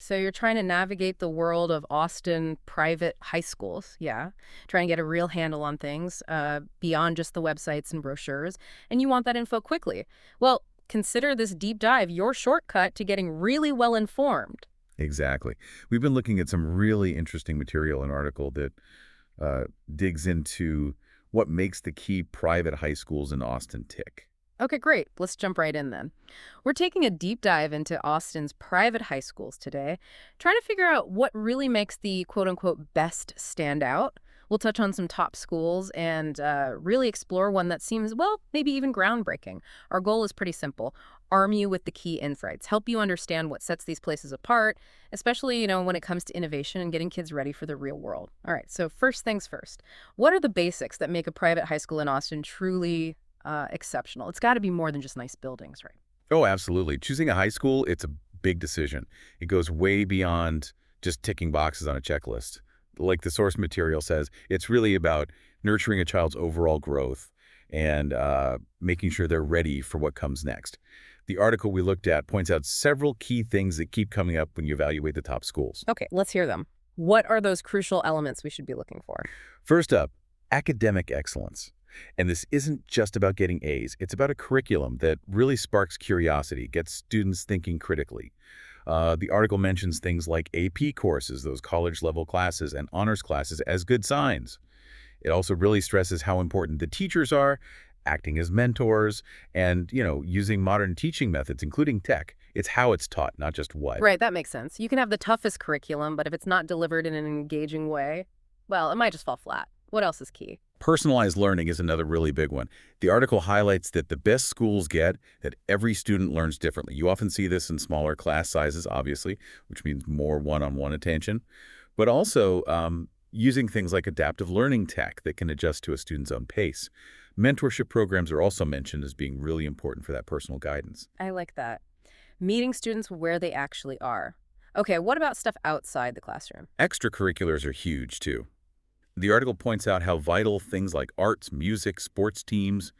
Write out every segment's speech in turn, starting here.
So you're trying to navigate the world of Austin private high schools. Yeah. Trying to get a real handle on things beyond just the websites and brochures. And you want that info quickly. Well, consider this deep dive your shortcut to getting really well informed. Exactly. We've been looking at some really interesting material in an article that digs into what makes the key private high schools in Austin tick. Okay, great. Let's jump right in then. We're taking a deep dive into Austin's private high schools today, trying to figure out what really makes the quote unquote best stand out. We'll touch on some top schools and really explore one that seems, well, maybe even groundbreaking. Our goal is pretty simple: arm you with the key insights, help you understand what sets these places apart, especially, when it comes to innovation and getting kids ready for the real world. All right, so first things first. What are the basics that make a private high school in Austin truly exceptional? It's got to be more than just nice buildings, right? Oh, absolutely. Choosing a high school, it's a big decision. It goes way beyond just ticking boxes on a checklist. Like the source material says, it's really about nurturing a child's overall growth and making sure they're ready for what comes next. The article we looked at points out several key things that keep coming up when you evaluate the top schools. Okay, let's hear them. What are those crucial elements we should be looking for? First up, academic excellence. And this isn't just about getting A's. It's about a curriculum that really sparks curiosity, gets students thinking critically. The article mentions things like AP courses, those college-level classes, and honors classes as good signs. It also really stresses how important the teachers are, acting as mentors, and, using modern teaching methods, including tech. It's how it's taught, not just what. Right, that makes sense. You can have the toughest curriculum, but if it's not delivered in an engaging way, well, it might just fall flat. What else is key? Personalized learning is another really big one. The article highlights that the best schools get that every student learns differently. You often see this in smaller class sizes, obviously, which means more one-on-one attention, but also using things like adaptive learning tech that can adjust to a student's own pace. Mentorship programs are also mentioned as being really important for that personal guidance. I like that. Meeting students where they actually are. Okay, what about stuff outside the classroom? Extracurriculars are huge, too. The article points out how vital things like arts, music, sports teams,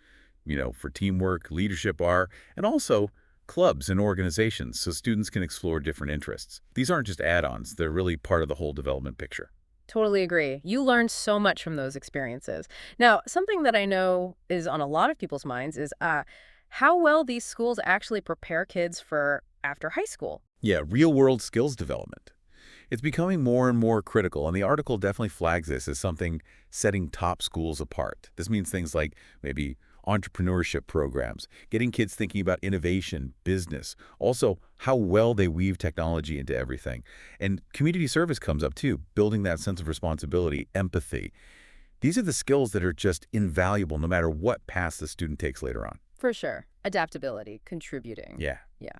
for teamwork, leadership are, and also clubs and organizations so students can explore different interests. These aren't just add-ons, they're really part of the whole development picture. Totally agree. You learn so much from those experiences. Now, something that I know is on a lot of people's minds is how well these schools actually prepare kids for after high school. Yeah, real-world skills development. It's becoming more and more critical, and the article definitely flags this as something setting top schools apart. This means things like maybe entrepreneurship programs, getting kids thinking about innovation, business, also how well they weave technology into everything. And community service comes up too, building that sense of responsibility, empathy. These are the skills that are just invaluable no matter what path the student takes later on. For sure. Adaptability, contributing. Yeah. Yeah.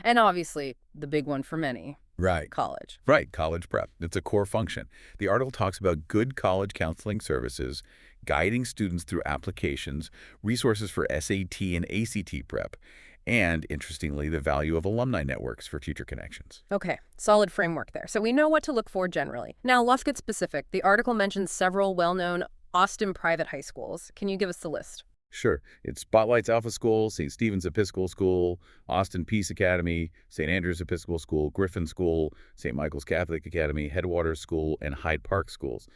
And obviously, the big one for many, Right. college. Right, college prep. It's a core function. The article talks about good college counseling services, guiding students through applications, resources for SAT and ACT prep, and, interestingly, the value of alumni networks for future connections. Okay, solid framework there. So we know what to look for generally. Now, let's get specific. The article mentions several well-known Austin private high schools. Can you give us the list? Sure. It spotlights Alpha School, St. Stephen's Episcopal School, Austin Peace Academy, St. Andrew's Episcopal School, Griffin School, St. Michael's Catholic Academy, Headwaters School, and Hyde Park Schools.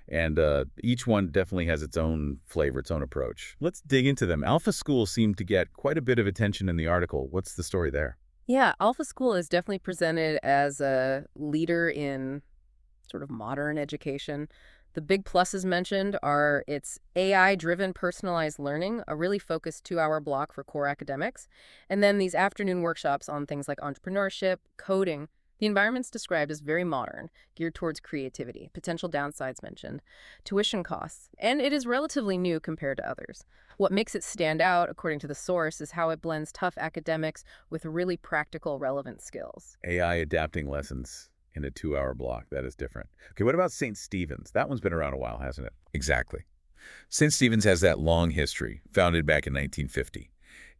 And each one definitely has its own flavor, its own approach. Let's dig into them. Alpha School seemed to get quite a bit of attention in the article. What's the story there? Yeah, Alpha School is definitely presented as a leader in sort of modern education. The big pluses mentioned are its AI-driven personalized learning, a really focused 2-hour block for core academics, and then these afternoon workshops on things like entrepreneurship, coding. The environment's described as very modern, geared towards creativity. Potential downsides mentioned. Tuition costs, and it is relatively new compared to others. What makes it stand out, according to the source, is how it blends tough academics with really practical, relevant skills. AI adapting lessons in a 2-hour block. That is different. Okay, what about St. Stephen's? That one's been around a while, hasn't it? Exactly. St. Stephen's has that long history, founded back in 1950.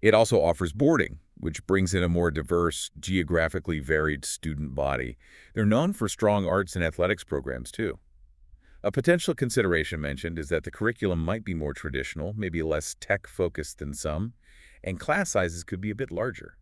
It also offers boarding, which brings in a more diverse, geographically varied student body. They're known for strong arts and athletics programs, too. A potential consideration mentioned is that the curriculum might be more traditional, maybe less tech-focused than some, and class sizes could be a bit larger.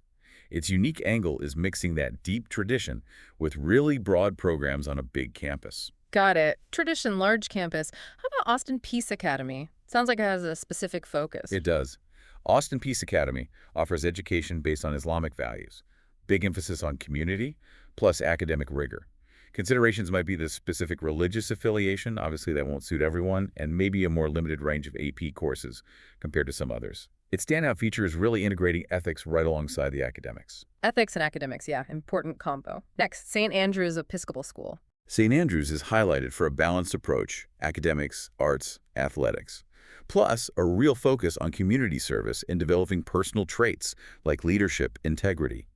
Its unique angle is mixing that deep tradition with really broad programs on a big campus. Got it. Tradition, large campus. How about Austin Peace Academy? Sounds like it has a specific focus. It does. Austin Peace Academy offers education based on Islamic values, big emphasis on community, plus academic rigor. Considerations might be the specific religious affiliation, obviously that won't suit everyone, and maybe a more limited range of AP courses compared to some others. Its standout feature is really integrating ethics right alongside the academics. Ethics and academics, yeah, important combo. Next, St. Andrew's Episcopal School. St. Andrews is highlighted for a balanced approach, academics, arts, athletics, plus a real focus on community service and developing personal traits like leadership, integrity.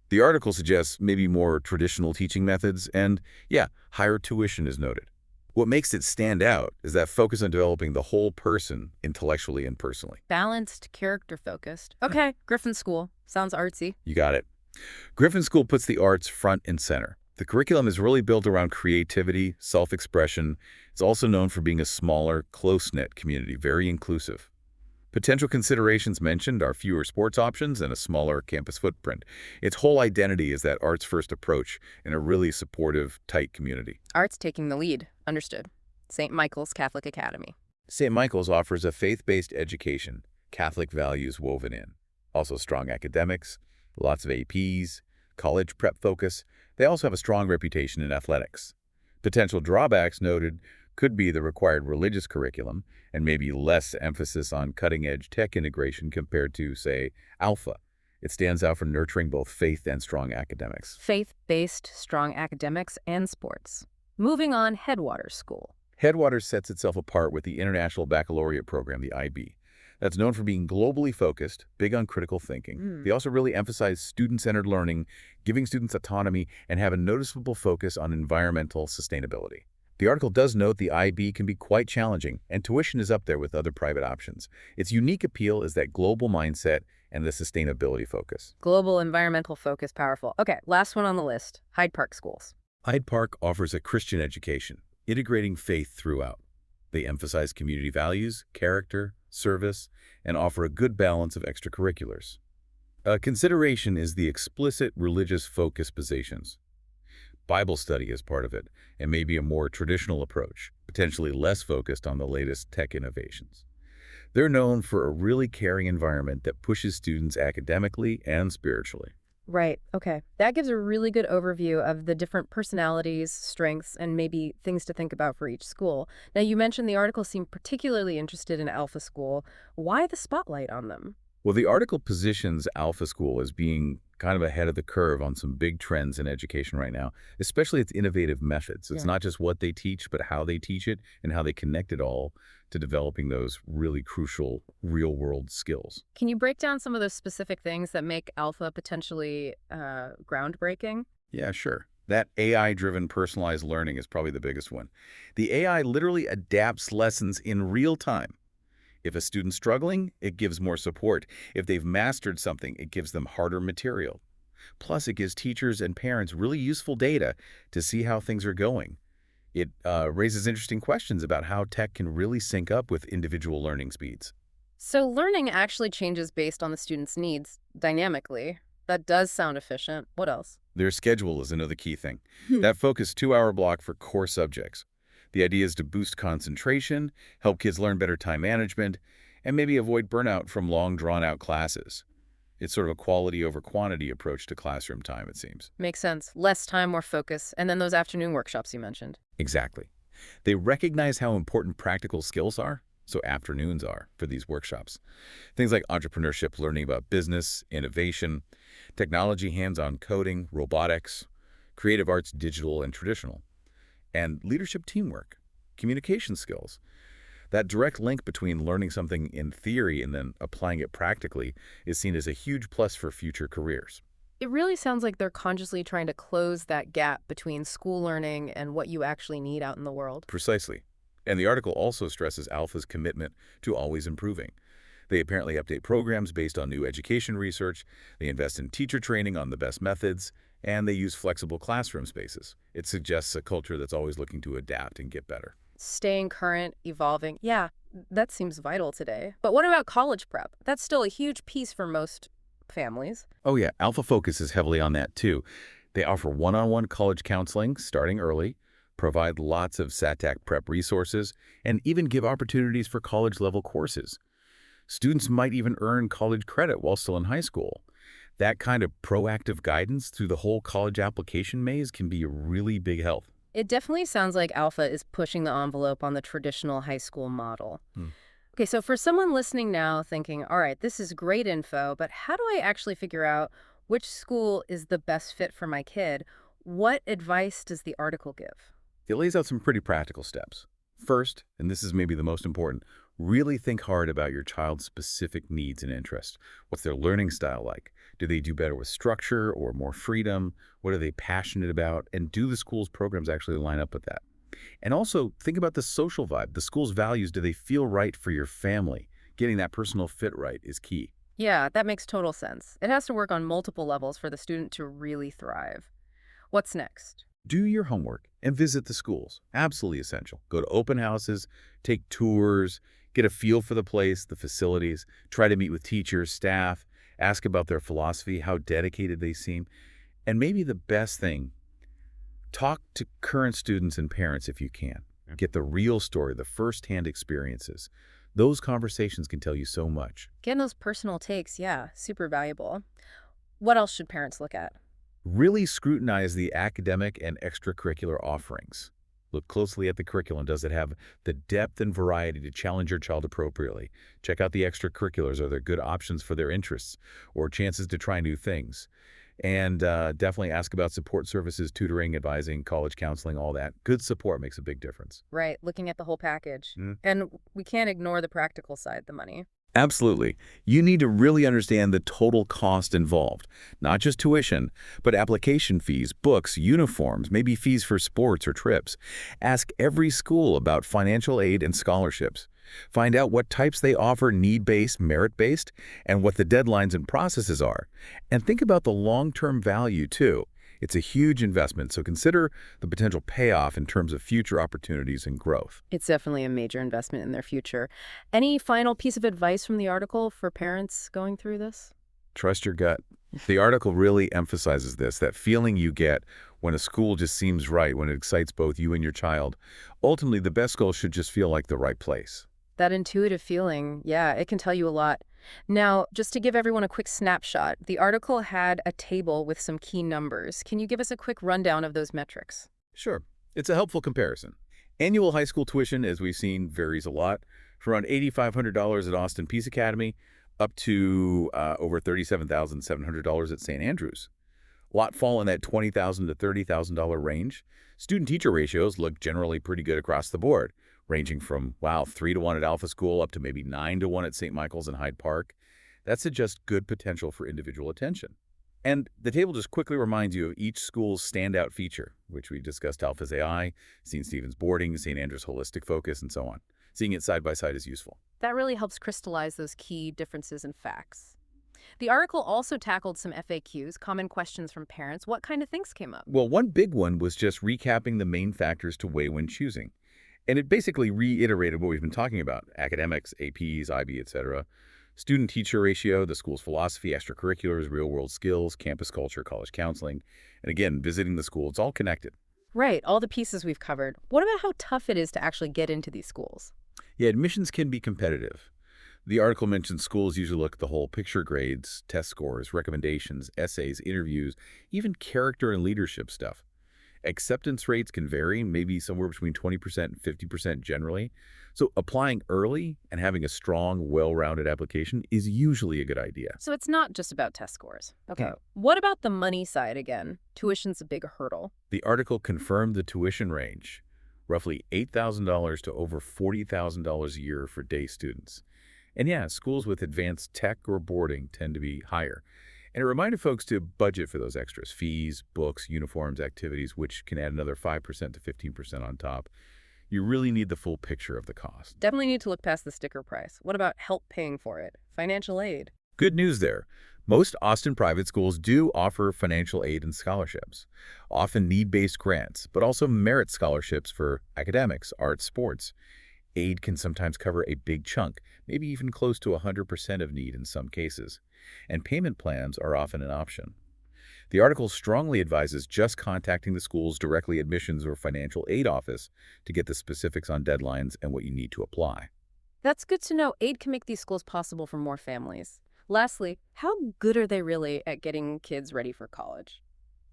The article suggests maybe more traditional teaching methods and, yeah, higher tuition is noted. What makes it stand out is that focus on developing the whole person intellectually and personally. Balanced, character-focused. Okay, Griffin School. Sounds artsy. You got it. Griffin School puts the arts front and center. The curriculum is really built around creativity, self-expression. It's also known for being a smaller, close-knit community, very inclusive. Potential considerations mentioned are fewer sports options and a smaller campus footprint. Its whole identity is that arts-first approach in a really supportive, tight community. Arts taking the lead. Understood. St. Michael's Catholic Academy. St. Michael's offers a faith-based education, Catholic values woven in. Also strong academics, lots of APs, college prep focus. They also have a strong reputation in athletics. Potential drawbacks noted could be the required religious curriculum and maybe less emphasis on cutting-edge tech integration compared to, say, Alpha. It stands out for nurturing both faith and strong academics. Faith-based, strong academics and sports. Moving on, Headwaters School. Headwaters sets itself apart with the International Baccalaureate Program, the IB. That's known for being globally focused, big on critical thinking. They also really emphasize student-centered learning, giving students autonomy, and have a noticeable focus on environmental sustainability. The article does note the IB can be quite challenging, and tuition is up there with other private options. Its unique appeal is that global mindset and the sustainability focus. Global environmental focus, powerful. Okay, last one on the list, Hyde Park Schools. Hyde Park offers a Christian education, integrating faith throughout. They emphasize community values, character, service, and offer a good balance of extracurriculars. A consideration is the explicit religious focus positions. Bible study is part of it, and maybe a more traditional approach, potentially less focused on the latest tech innovations. They're known for a really caring environment that pushes students academically and spiritually. Right, okay. That gives a really good overview of the different personalities, strengths, and maybe things to think about for each school. Now, you mentioned the article seemed particularly interested in Alpha School. Why the spotlight on them? Well, the article positions Alpha School as being kind of ahead of the curve on some big trends in education right now, especially its innovative methods. It's not just what they teach, but how they teach it and how they connect it all to developing those really crucial real-world skills. Can you break down some of those specific things that make Alpha potentially groundbreaking? Yeah, sure. That AI-driven personalized learning is probably the biggest one. The AI literally adapts lessons in real time. If a student's struggling, it gives more support. If they've mastered something, it gives them harder material. Plus, it gives teachers and parents really useful data to see how things are going. It raises interesting questions about how tech can really sync up with individual learning speeds. So learning actually changes based on the student's needs dynamically. That does sound efficient. What else? Their schedule is another key thing. That focused 2-hour block for core subjects. The idea is to boost concentration, help kids learn better time management, and maybe avoid burnout from long, drawn-out classes. It's sort of a quality over quantity approach to classroom time, it seems. Makes sense. Less time, more focus. And then those afternoon workshops you mentioned. Exactly. They recognize how important practical skills are, so afternoons are, for these workshops. Things like entrepreneurship, learning about business, innovation, technology, hands-on coding, robotics, creative arts, digital and traditional, and leadership teamwork, communication skills. That direct link between learning something in theory and then applying it practically is seen as a huge plus for future careers. It really sounds like they're consciously trying to close that gap between school learning and what you actually need out in the world. Precisely. And the article also stresses Alpha's commitment to always improving. They apparently update programs based on new education research, they invest in teacher training on the best methods, and they use flexible classroom spaces. It suggests a culture that's always looking to adapt and get better. Staying current, evolving. Yeah, that seems vital today. But what about college prep? That's still a huge piece for most families. Oh yeah, Alpha focuses heavily on that too. They offer one-on-one college counseling starting early, provide lots of SATAC prep resources, and even give opportunities for college-level courses. Students might even earn college credit while still in high school. That kind of proactive guidance through the whole college application maze can be a really big help. It definitely sounds like Alpha is pushing the envelope on the traditional high school model. Hmm. Okay, so for someone listening now thinking, all right, this is great info, but how do I actually figure out which school is the best fit for my kid? What advice does the article give? It lays out some pretty practical steps. First, and this is maybe the most important, really think hard about your child's specific needs and interests. What's their learning style like? Do they do better with structure or more freedom? What are they passionate about? And do the school's programs actually line up with that? And also think about the social vibe. The school's values, do they feel right for your family? Getting that personal fit right is key. Yeah, that makes total sense. It has to work on multiple levels for the student to really thrive. What's next? Do your homework and visit the schools. Absolutely essential. Go to open houses, take tours, get a feel for the place, the facilities, try to meet with teachers, staff, ask about their philosophy, how dedicated they seem. And maybe the best thing, talk to current students and parents if you can. Get the real story, the firsthand experiences. Those conversations can tell you so much. Getting those personal takes, yeah, super valuable. What else should parents look at? Really scrutinize the academic and extracurricular offerings. Look closely at the curriculum. Does it have the depth and variety to challenge your child appropriately? Check out the extracurriculars. Are there good options for their interests or chances to try new things? And definitely ask about support services, tutoring, advising, college counseling, all that. Good support makes a big difference. Right, looking at the whole package. And we can't ignore the practical side, the money. Absolutely. You need to really understand the total cost involved, not just tuition, but application fees, books, uniforms, maybe fees for sports or trips. Ask every school about financial aid and scholarships. Find out what types they offer, need-based, merit-based, and what the deadlines and processes are. And think about the long-term value, too. It's a huge investment, so consider the potential payoff in terms of future opportunities and growth. It's definitely a major investment in their future. Any final piece of advice from the article for parents going through this? Trust your gut. The article really emphasizes this, that feeling you get when a school just seems right, when it excites both you and your child. Ultimately, the best school should just feel like the right place. That intuitive feeling, yeah, it can tell you a lot. Now, just to give everyone a quick snapshot, the article had a table with some key numbers. Can you give us a quick rundown of those metrics? Sure, it's a helpful comparison. Annual high school tuition, as we've seen, varies a lot. From around $8,500 at Austin Peace Academy up to over $37,700 at St. Andrews. A lot fall in that $20,000 to $30,000 range. Student-teacher ratios look generally pretty good across the board, ranging from, wow, 3-to-1 at Alpha School up to maybe 9-to-1 at St. Michael's and Hyde Park. That suggests good potential for individual attention. And the table just quickly reminds you of each school's standout feature, which we discussed: Alpha's AI, St. Stephen's boarding, St. Andrew's holistic focus, and so on. Seeing it side by side is useful. That really helps crystallize those key differences and facts. The article also tackled some FAQs, common questions from parents. What kind of things came up? Well, one big one was just recapping the main factors to weigh when choosing. And it basically reiterated what we've been talking about: academics, APs, IB, etc. Student-teacher ratio, the school's philosophy, extracurriculars, real-world skills, campus culture, college counseling. And again, visiting the school, it's all connected. Right, all the pieces we've covered. What about how tough it is to actually get into these schools? Yeah, admissions can be competitive. The article mentions schools usually look at the whole picture: grades, test scores, recommendations, essays, interviews, even character and leadership stuff. Acceptance rates can vary, maybe somewhere between 20% and 50% generally. So applying early and having a strong, well-rounded application is usually a good idea. So it's not just about test scores. Okay. No. What about the money side again? Tuition's a big hurdle. The article confirmed the tuition range, roughly $8,000 to over $40,000 a year for day students. And yeah, schools with advanced tech or boarding tend to be higher. And it reminded folks to budget for those extras: fees, books, uniforms, activities, which can add another 5% to 15% on top. You really need the full picture of the cost. Definitely need to look past the sticker price. What about help paying for it? Financial aid? Good news there. Most Austin private schools do offer financial aid and scholarships, often need-based grants, but also merit scholarships for academics, arts, sports. Aid can sometimes cover a big chunk, maybe even close to 100% of need in some cases. And payment plans are often an option. The article strongly advises just contacting the school's directly admissions or financial aid office to get the specifics on deadlines and what you need to apply. That's good to know. Aid can make these schools possible for more families. Lastly, how good are they really at getting kids ready for college?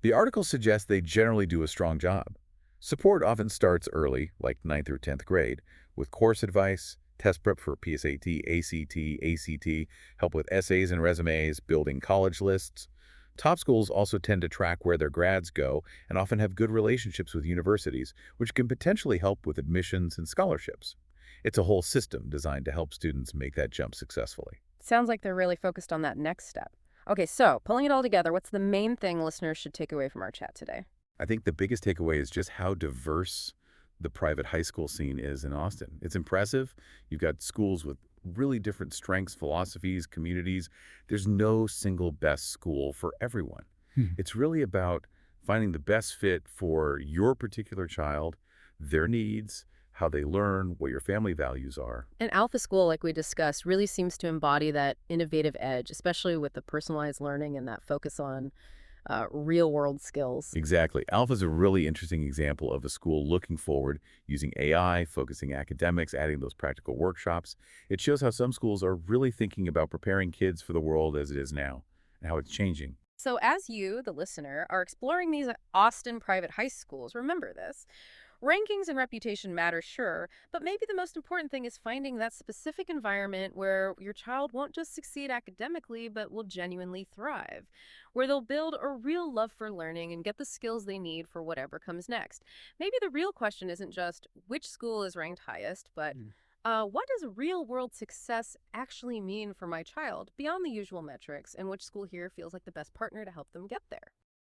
The article suggests they generally do a strong job. Support often starts early, like ninth or 10th grade, with course advice, test prep for PSAT, ACT, ACT, help with essays and resumes, building college lists. Top schools also tend to track where their grads go and often have good relationships with universities, which can potentially help with admissions and scholarships. It's a whole system designed to help students make that jump successfully. Sounds like they're really focused on that next step. Okay, so pulling it all together, what's the main thing listeners should take away from our chat today? I think the biggest takeaway is just how diverse the private high school scene is in Austin. It's impressive. You've got schools with really different strengths, philosophies, communities. There's no single best school for everyone. It's really about finding the best fit for your particular child, their needs, how they learn, what your family values are. An Alpha School, like we discussed, really seems to embody that innovative edge, especially with the personalized learning and that focus on real world skills. Exactly. Alpha is a really interesting example of a school looking forward, using AI, focusing academics, adding those practical workshops. It shows how some schools are really thinking about preparing kids for the world as it is now and how it's changing. So, as you, the listener, are exploring these Austin private high schools, remember this. Rankings and reputation matter, sure, but maybe the most important thing is finding that specific environment where your child won't just succeed academically, but will genuinely thrive, where they'll build a real love for learning and get the skills they need for whatever comes next. Maybe the real question isn't just which school is ranked highest, but what does real world success actually mean for my child beyond the usual metrics, and which school here feels like the best partner to help them get there?